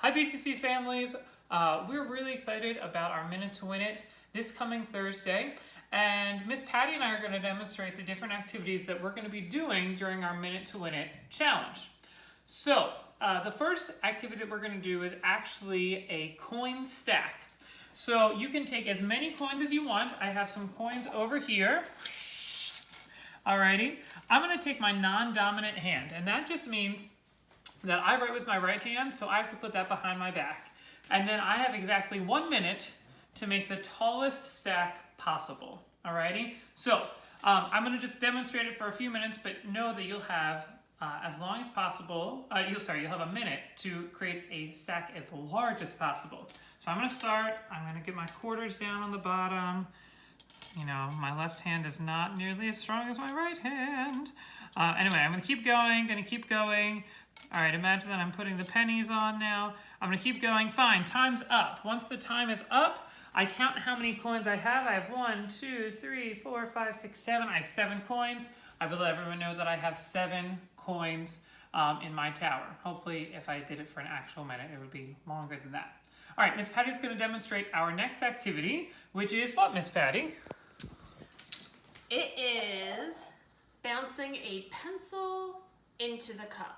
Hi BCC families, we're really excited about our Minute to Win It this coming Thursday, and Miss Patty and I are going to demonstrate the different activities that we're going to be doing during our Minute to Win It challenge. So the first activity that we're going to do is actually a coin stack. So you can take as many coins as you want. I have some coins over here. Alrighty, I'm going to take my non-dominant hand, and that just means that I write with my right hand, so I have to put that behind my back. And then I have exactly 1 minute to make the tallest stack possible. Alrighty, so I'm going to just demonstrate it for a few minutes, but know that you'll have as long as possible. You'll have a minute to create a stack as large as possible. So I'm going to start. I'm going to get my quarters down on the bottom. You know, my left hand is not nearly as strong as my right hand. Anyway, I'm going to keep going, All right, imagine that I'm putting the pennies on now. I'm going to keep going. Fine, time's up. Once the time is up, I count how many coins I have. I have 1, 2, 3, 4, 5, 6, 7. I have 7 coins. I will let everyone know that I have 7 coins in my tower. Hopefully, if I did it for an actual minute, it would be longer than that. All right, Miss Patty's going to demonstrate our next activity, which is what, Miss Patty? It is bouncing a pencil into the cup.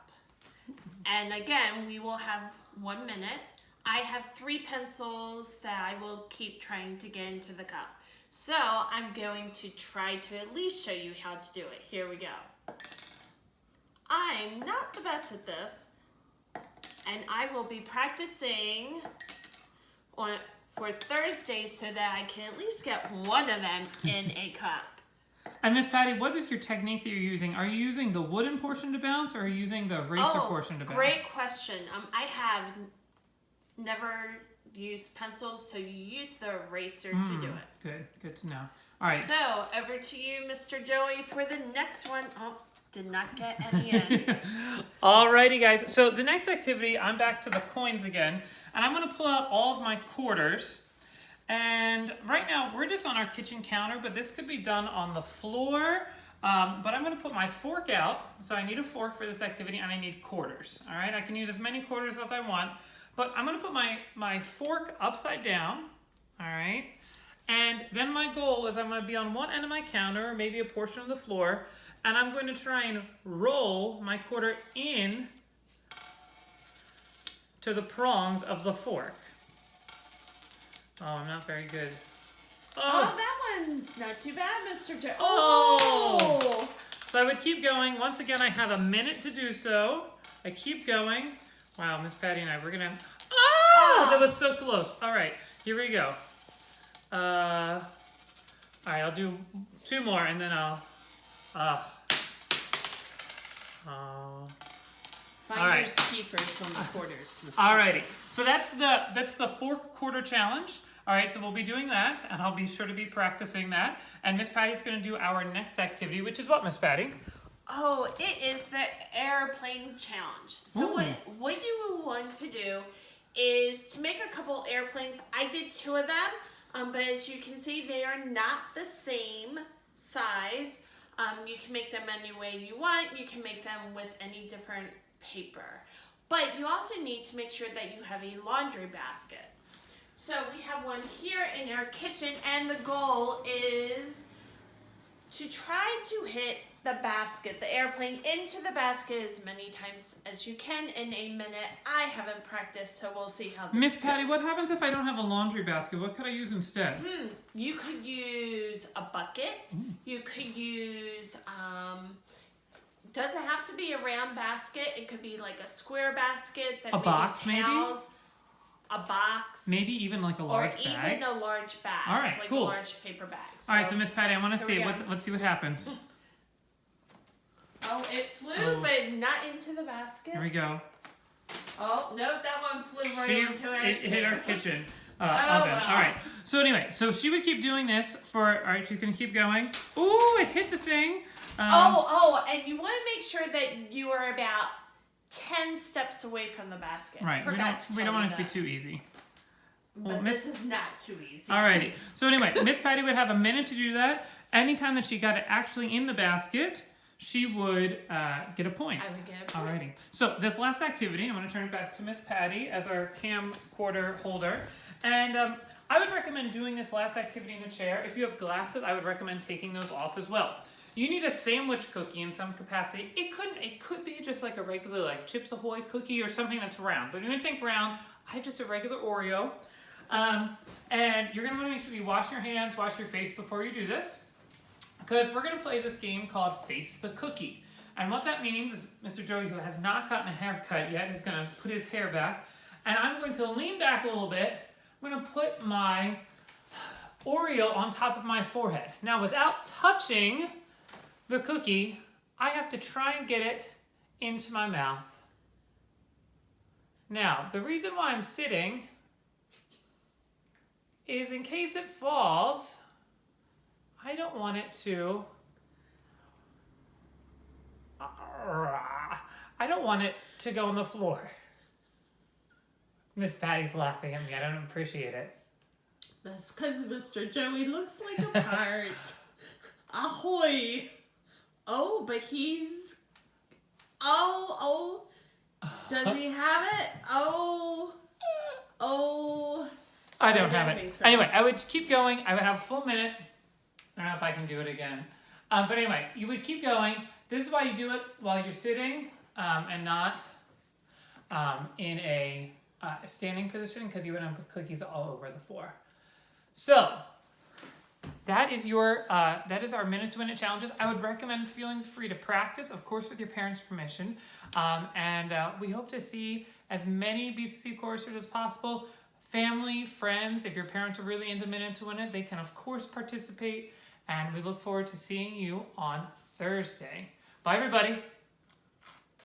And again, we will have 1 minute. I have 3 pencils that I will keep trying to get into the cup. So I'm going to try to at least show you how to do it. Here we go. I'm not the best at this, and I will be practicing for Thursday so that I can at least get one of them in a cup. And Miss Patty, what is your technique that you're using? Are you using the wooden portion to bounce, or are you using the eraser portion to bounce? Great question. I have never used pencils, so you use the eraser to do it. Good to know. All right. So over to you, Mr. Joey, for the next one. Oh, did not get any in. Alrighty, guys. So the next activity, I'm back to the coins again, and I'm going to pull out all of my quarters. And right now, we're just on our kitchen counter, but this could be done on the floor. But I'm going to put my fork out. So I need a fork for this activity, and I need quarters. All right, I can use as many quarters as I want, but I'm going to put my fork upside down. All right, and then my goal is I'm going to be on one end of my counter, or maybe a portion of the floor, and I'm going to try and roll my quarter in to the prongs of the fork. Oh, I'm not very good. Oh, that one's not too bad, Mr. Joe. Oh! So I would keep going. Once again, I have a minute to do so. I keep going. Wow, Miss Patty and I, we're going to... Oh! That was so close. All right, here we go. All right, I'll do 2 more, and then I'll... Find your keepers on the quarters, Mr. Alrighty, so that's the 4th quarter challenge. All right, so we'll be doing that, and I'll be sure to be practicing that. And Miss Patty's going to do our next activity, which is what, Miss Patty? Oh, it is the airplane challenge. So what you will want to do is to make a couple airplanes. I did 2 of them, but as you can see, they are not the same size. You can make them any way you want. You can make them with any different paper. But you also need to make sure that you have a laundry basket. So we have one here in our kitchen, and the goal is to try to hit the basket, the airplane, into the basket as many times as you can in a minute. I haven't practiced, so we'll see how this Miss goes. Patty, what happens if I don't have a laundry basket? What could I use instead? You could use a bucket. You could use, doesn't have to be a round basket. It could be like a square basket. That A box, maybe? A box. Maybe even like a large bag? Or even a large bag. All right, like cool. a large paper bag. All right, so Miss Patty, I want to see it. Let's see what happens. Oh, it flew, but not into the basket. Here we go. Oh, no, that one flew right into our It hit our kitchen oven. Wow. All right. So anyway, so she would keep doing this all right, she's going to keep going. Ooh, it hit the thing. And you want to make sure that you are about 10 steps away from the basket. Right. We don't want it to be too easy. But this is not too easy. Alrighty. So anyway, Miss Patty would have a minute to do that. Anytime that she got it actually in the basket, she would get a point. I would get a point. Alrighty. So this last activity, I'm going to turn it back to Miss Patty as our camcorder holder. And I would recommend doing this last activity in a chair. If you have glasses, I would recommend taking those off as well. You need a sandwich cookie in some capacity. It could be just like a regular like Chips Ahoy cookie or something that's round. But when you think round, I have just a regular Oreo. And you're going to want to make sure you wash your hands, wash your face before you do this. Because we're going to play this game called Face the Cookie. And what that means is Mr. Joey, who has not gotten a haircut yet, is going to put his hair back. And I'm going to lean back a little bit. I'm going to put my Oreo on top of my forehead. Now, without touching the cookie, I have to try and get it into my mouth. Now, the reason why I'm sitting is in case it falls, I don't want it to... I don't want it to go on the floor. Miss Patty's laughing at me. I don't appreciate it. That's because Mr. Joey looks like a part. Ahoy! Oh, but he's... Oh. Does he have it? Oh. I don't have it. think so. Anyway, I would keep going. I would have a full minute. I don't know if I can do it again. But anyway, you would keep going. This is why you do it while you're sitting and not in a standing position, because you would end up with cookies all over the floor. So that is our minute-to-minute challenges. I would recommend feeling free to practice, of course, with your parents' permission. And we hope to see as many BCC choristers as possible. Family, friends, if your parents are really into minute-to-minute, they can, of course, participate. And we look forward to seeing you on Thursday. Bye, everybody.